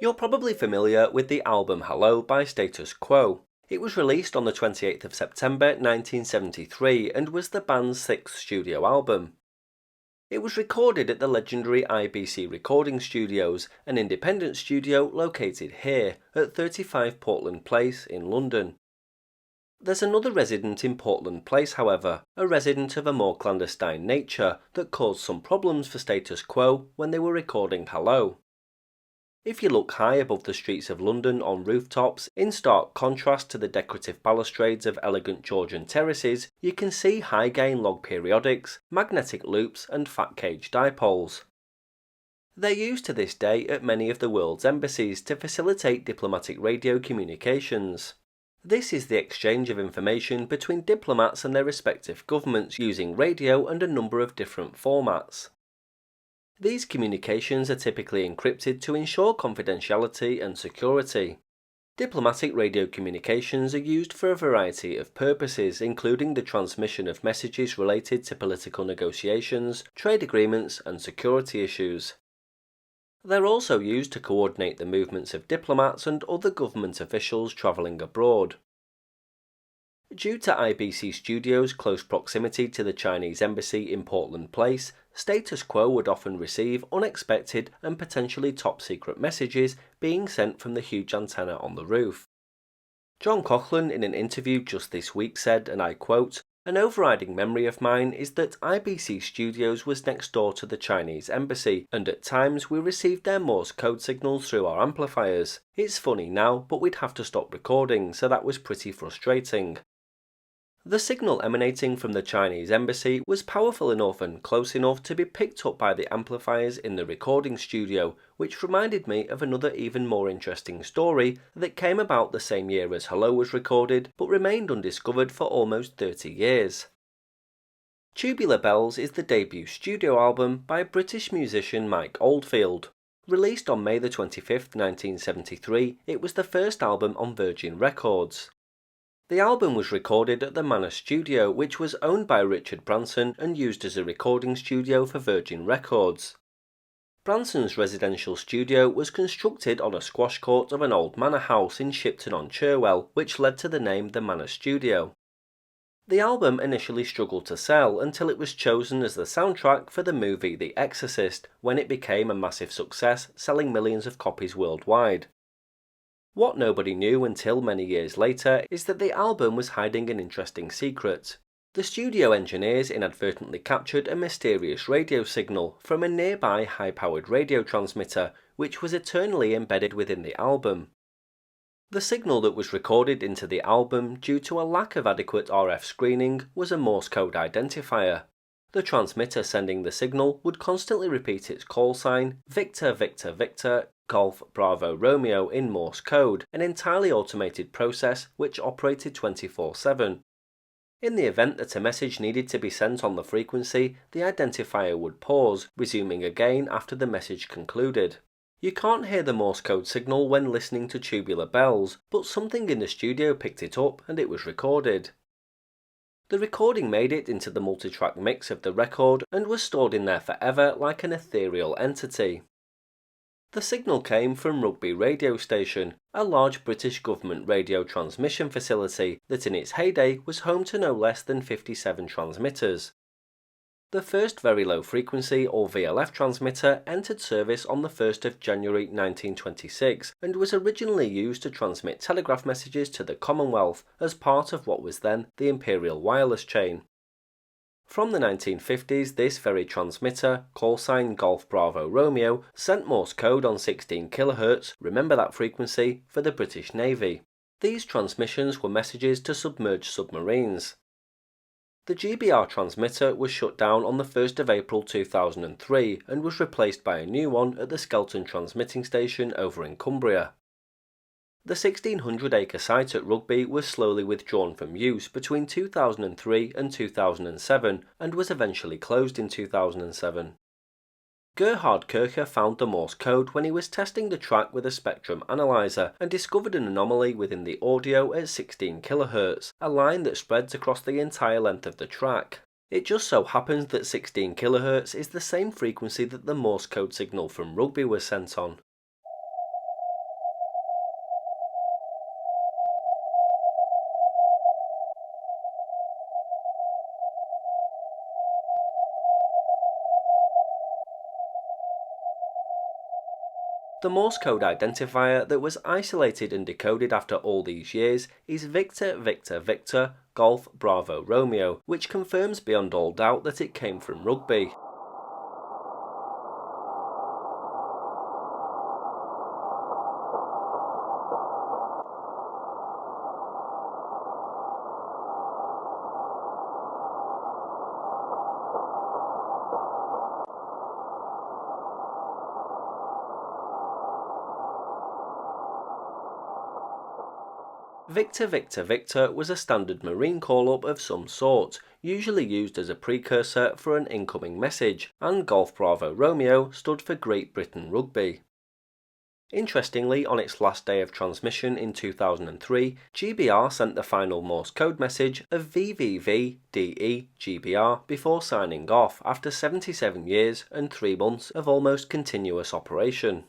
You're probably familiar with the album Hello by Status Quo. It was released on the 28th of September 1973 and was the band's sixth studio album. It was recorded at the legendary IBC Recording Studios, an independent studio located here at 35 Portland Place in London. There's another resident in Portland Place, however, a resident of a more clandestine nature that caused some problems for Status Quo when they were recording Hello. If you look high above the streets of London on rooftops, in stark contrast to the decorative balustrades of elegant Georgian terraces, you can see high-gain log periodics, magnetic loops and fat-cage dipoles. They're used to this day at many of the world's embassies to facilitate diplomatic radio communications. This is the exchange of information between diplomats and their respective governments using radio and a number of different formats. These communications are typically encrypted to ensure confidentiality and security. Diplomatic radio communications are used for a variety of purposes, including the transmission of messages related to political negotiations, trade agreements, and security issues. They're also used to coordinate the movements of diplomats and other government officials travelling abroad. Due to IBC Studios' close proximity to the Chinese embassy in Portland Place, Status Quo would often receive unexpected and potentially top-secret messages being sent from the huge antenna on the roof. John Coughlin, in an interview just this week, said, and I quote, "An overriding memory of mine is that IBC Studios was next door to the Chinese embassy, and at times we received their Morse code signals through our amplifiers. It's funny now, but we'd have to stop recording, so that was pretty frustrating." The signal emanating from the Chinese embassy was powerful enough and close enough to be picked up by the amplifiers in the recording studio, which reminded me of another even more interesting story that came about the same year as Hello was recorded, but remained undiscovered for almost 30 years. Tubular Bells is the debut studio album by British musician Mike Oldfield. Released on May 25, 1973, it was the first album on Virgin Records. The album was recorded at the Manor Studio, which was owned by Richard Branson and used as a recording studio for Virgin Records. Branson's residential studio was constructed on a squash court of an old manor house in Shipton-on-Cherwell, which led to the name The Manor Studio. The album initially struggled to sell until it was chosen as the soundtrack for the movie The Exorcist, when it became a massive success, selling millions of copies worldwide. What nobody knew until many years later is that the album was hiding an interesting secret. The studio engineers inadvertently captured a mysterious radio signal from a nearby high-powered radio transmitter, which was eternally embedded within the album. The signal that was recorded into the album due to a lack of adequate RF screening was a Morse code identifier. The transmitter sending the signal would constantly repeat its call sign, Victor Victor Victor, Golf Bravo Romeo in Morse code, an entirely automated process which operated 24/7. In the event that a message needed to be sent on the frequency, the identifier would pause, resuming again after the message concluded. You can't hear the Morse code signal when listening to Tubular Bells, but something in the studio picked it up and it was recorded. The recording made it into the multitrack mix of the record and was stored in there forever like an ethereal entity. The signal came from Rugby Radio Station, a large British government radio transmission facility that in its heyday was home to no less than 57 transmitters. The first very low frequency or VLF transmitter entered service on the 1st of January 1926 and was originally used to transmit telegraph messages to the Commonwealth as part of what was then the Imperial Wireless Chain. From the 1950s, this very transmitter, callsign Golf Bravo Romeo, sent Morse code on 16 kHz, remember that frequency, for the British Navy. These transmissions were messages to submerged submarines. The GBR transmitter was shut down on the 1st of April 2003 and was replaced by a new one at the Skelton Transmitting Station over in Cumbria. The 1,600-acre site at Rugby was slowly withdrawn from use between 2003 and 2007 and was eventually closed in 2007. Gerhard Kircher found the Morse code when he was testing the track with a spectrum analyzer and discovered an anomaly within the audio at 16 kHz, a line that spreads across the entire length of the track. It just so happens that 16 kHz is the same frequency that the Morse code signal from Rugby was sent on. The Morse code identifier that was isolated and decoded after all these years is Victor Victor Victor Golf Bravo Romeo, which confirms beyond all doubt that it came from Rugby. Victor Victor Victor was a standard marine call-up of some sort, usually used as a precursor for an incoming message, and Golf Bravo Romeo stood for Great Britain Rugby. Interestingly, on its last day of transmission in 2003, GBR sent the final Morse code message of VVVDE GBR before signing off after 77 years and 3 months of almost continuous operation.